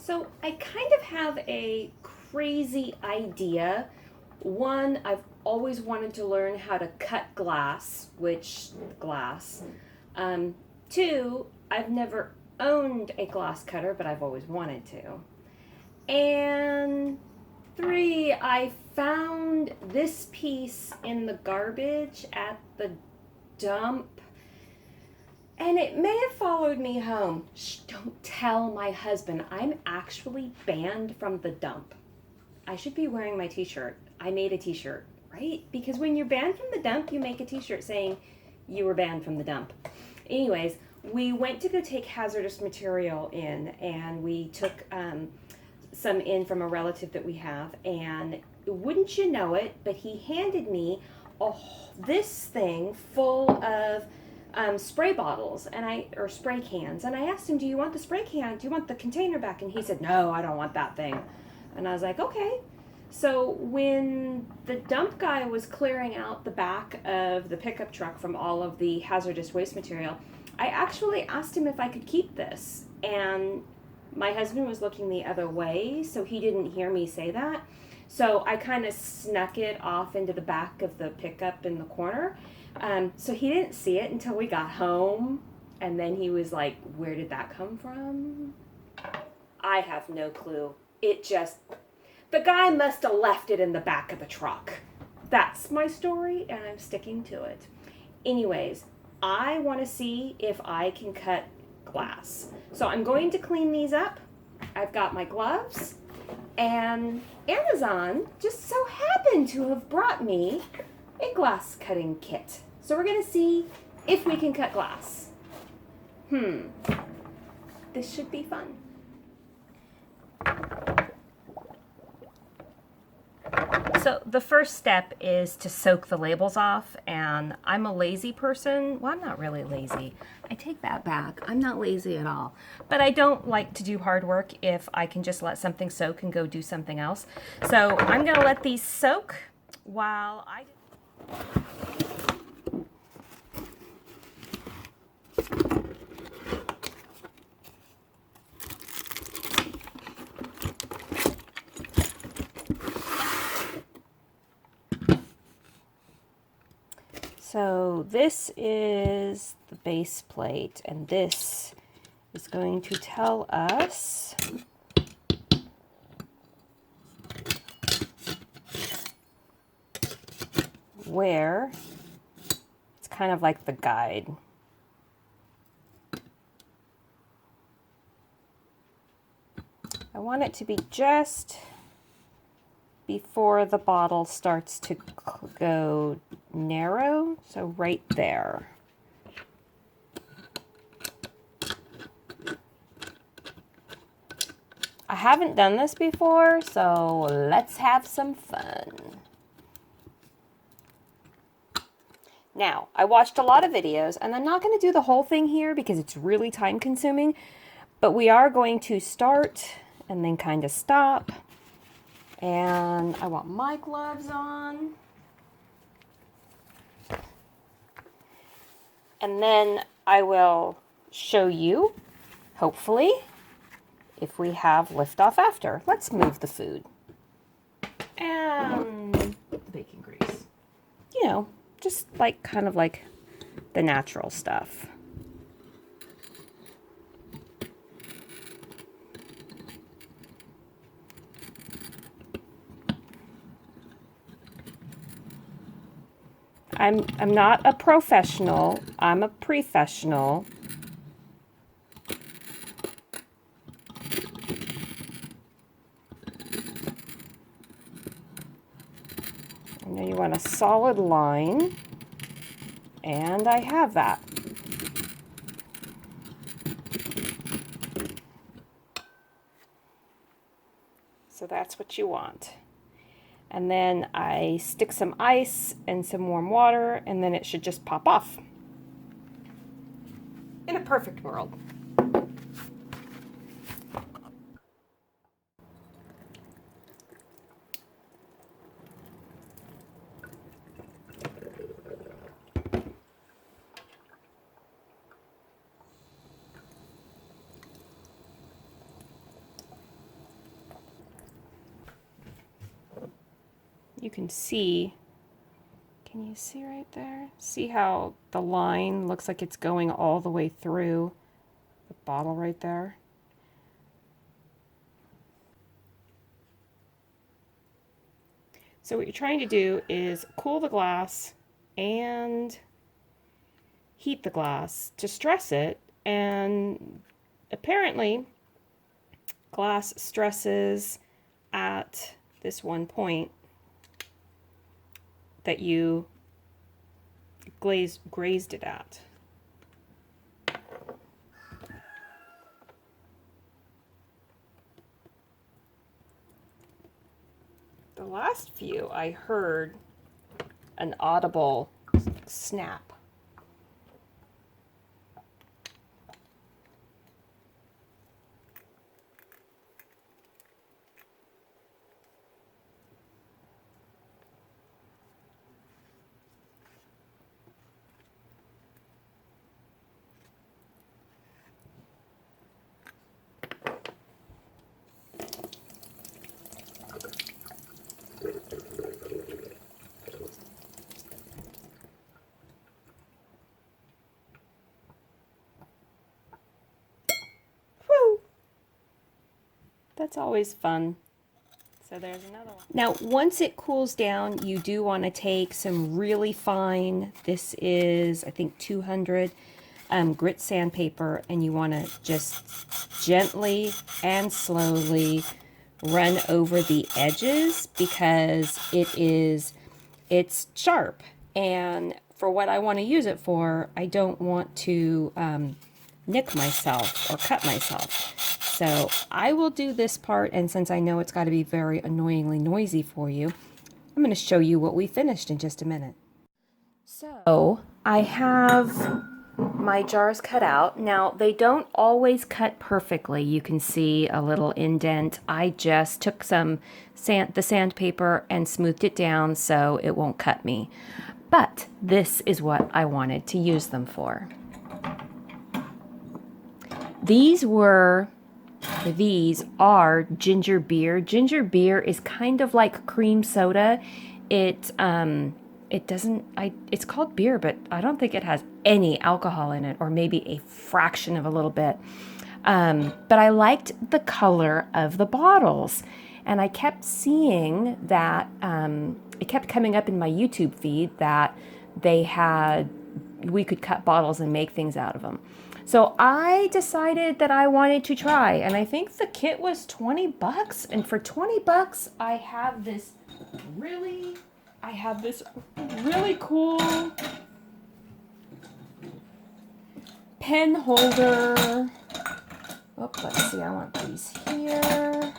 So I kind of have a crazy idea. One, I've always wanted to learn how to cut glass, which glass. Um, Two, I've never owned a glass cutter, but I've always wanted to. And three, I found this piece in the garbage at the dump, and it may have followed me home. Shh, don't tell my husband. I'm actually banned from the dump. I should be wearing my t-shirt. I made a t-shirt, right? Because when you're banned from the dump, you make a t-shirt saying you were banned from the dump. Anyways, we went to go take hazardous material in, and we took some in from a relative that we have, and wouldn't you know it, but he handed me this thing full of spray bottles or spray cans, and I asked him, do you want the spray can? Do you want the container back? And he said, no, I don't want that thing. And I was like, okay. So when the dump guy was clearing out the back of the pickup truck from all of the hazardous waste material, I actually asked him if I could keep this, and my husband was looking the other way, so he didn't hear me say that. So I kind of snuck it off into the back of the pickup in the corner. So he didn't see it until we got home, and then he was like, where did that come from? I have no clue. The guy must have left it in the back of the truck. That's my story, and I'm sticking to it. Anyways, I want to see if I can cut glass. So I'm going to clean these up. I've got my gloves, and Amazon just so happened to have brought me a glass cutting kit. So we're going to see if we can cut glass. This should be fun. So the first step is to soak the labels off, and I'm a lazy person. Well, I'm not really lazy. I take that back. I'm not lazy at all. But I don't like to do hard work if I can just let something soak and go do something else. So I'm going to let these soak while I... So this is the base plate, and this is going to tell us where. It's kind of like the guide. I want it to be just before the bottle starts to go narrow, so right there. I haven't done this before, so let's have some fun. Now, I watched a lot of videos, and I'm not going to do the whole thing here because it's really time consuming, but we are going to start and then kind of stop. And I want my gloves on. And then I will show you, hopefully, if we have liftoff after. Let's move the food. And the bacon grease. You know, just like kind of like the natural stuff. I'm not a professional, I'm a professional. I know you want a solid line, and I have that. So that's what you want. And then I stick some ice and some warm water, and then it should just pop off. In a perfect world. you can see, can you see right there? See how the line looks like it's going all the way through the bottle right there? So what you're trying to do is cool the glass and heat the glass to stress it, and apparently glass stresses at this one point that you grazed it at. The last few I heard an audible snap. That's always fun. So there's another one. Now, once it cools down, you do want to take some really fine, this is, I think, 200 grit sandpaper, and you want to just gently and slowly run over the edges because it's sharp. And for what I want to use it for, I don't want to nick myself or cut myself. So I will do this part, and since I know it's got to be very annoyingly noisy for you, I'm going to show you what we finished in just a minute. So I have my jars cut out. Now, they don't always cut perfectly. You can see a little indent. I just took the sandpaper and smoothed it down so it won't cut me. But this is what I wanted to use them for. These are ginger beer. Ginger beer is kind of like cream soda. It's called beer, but I don't think it has any alcohol in it, or maybe a fraction of a little bit. But I liked the color of the bottles, and I kept seeing that it kept coming up in my YouTube feed that we could cut bottles and make things out of them. So I decided that I wanted to try, and I think the kit was 20 bucks. And for 20 bucks, I have this really cool pen holder. Oh, let's see, I want these here.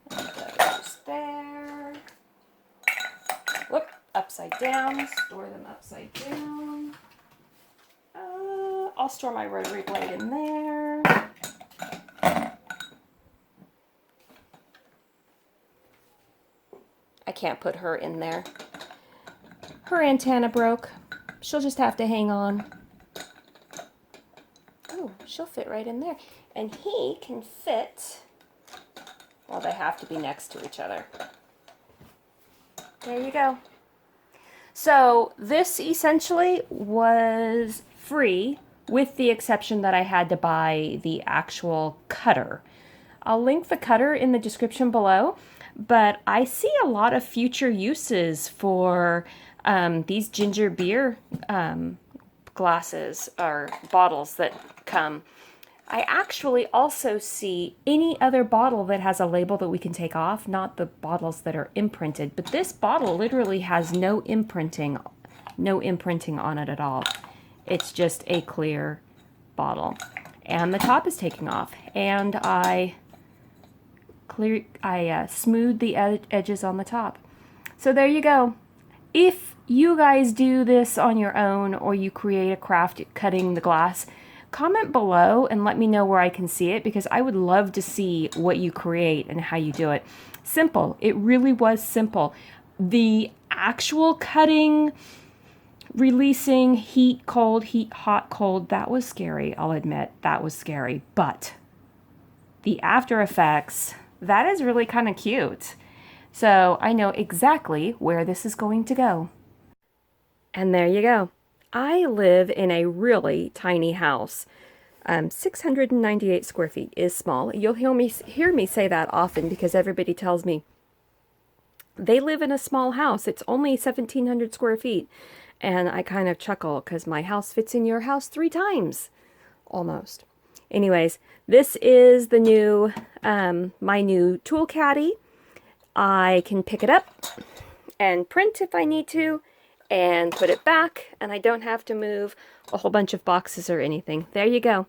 Those there. Whoop, upside down, store them upside down. I'll store my rotary blade in there. I can't put her in there. Her antenna broke. She'll just have to hang on. Oh, she'll fit right in there. And he can fit, well, they have to be next to each other. There you go. So this essentially was free, with the exception that I had to buy the actual cutter. I'll link the cutter in the description below, but I see a lot of future uses for these ginger beer glasses or bottles that come. I actually also see any other bottle that has a label that we can take off, not the bottles that are imprinted, but this bottle literally has no imprinting on it at all. It's just a clear bottle, and the top is taking off, and I smoothed the edges on the top. So there you go. If you guys do this on your own, or you create a craft cutting the glass, comment below and let me know where I can see it, because I would love to see what you create and how you do it. Simple. It really was simple. The actual cutting, releasing, heat, cold, heat, hot, cold, that was scary. I'll admit that was scary. But the after effects, that is really kind of cute. So I know exactly where this is going to go. And there you go. I live in a really tiny house. 698 square feet is small. You'll hear me say that often because everybody tells me they live in a small house. It's only 1,700 square feet. And I kind of chuckle because my house fits in your house 3 times, almost. Anyways, this is the new, my new tool caddy. I can pick it up and print if I need to and put it back, and I don't have to move a whole bunch of boxes or anything. There you go.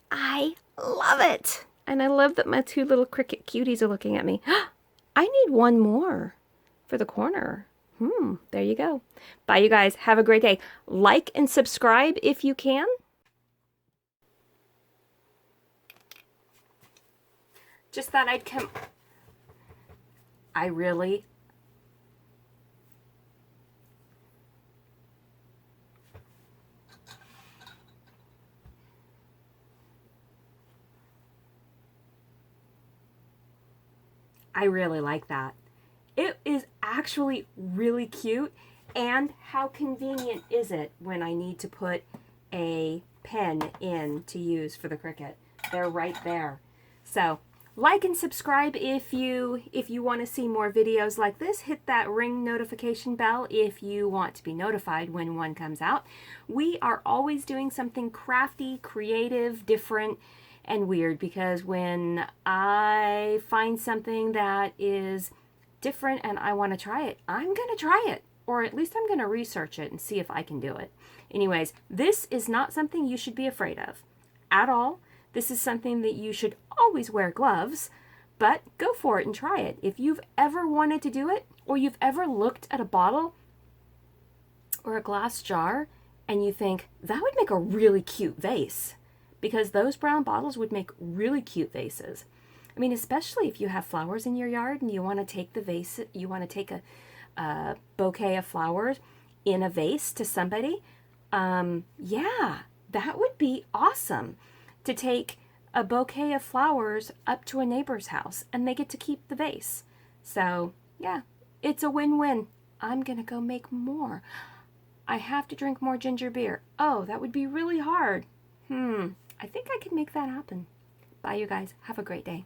I love it. And I love that my 2 little Cricut cuties are looking at me. I need one more for the corner. There you go. Bye, you guys. Have a great day. Like and subscribe if you can. Just thought I'd come. I really like that. It is actually really cute. And how convenient is it when I need to put a pen in to use for the Cricut? They're right there. So like and subscribe if you want to see more videos like this. Hit that ring notification bell if you want to be notified when one comes out. We are always doing something crafty, creative, different, and weird, because when I find something that is different and I want to try it, I'm going to try it. Or at least I'm going to research it and see if I can do it. Anyways, this is not something you should be afraid of at all. This is something that you should always wear gloves, but go for it and try it. If you've ever wanted to do it, or you've ever looked at a bottle or a glass jar and you think, that would make a really cute vase, because those brown bottles would make really cute vases. I mean, especially if you have flowers in your yard and you want to take the vase, you want to take a bouquet of flowers in a vase to somebody. Yeah, that would be awesome, to take a bouquet of flowers up to a neighbor's house and they get to keep the vase. So yeah, it's a win-win. I'm gonna go make more. I have to drink more ginger beer. Oh, that would be really hard. I think I could make that happen. Bye, you guys. Have a great day.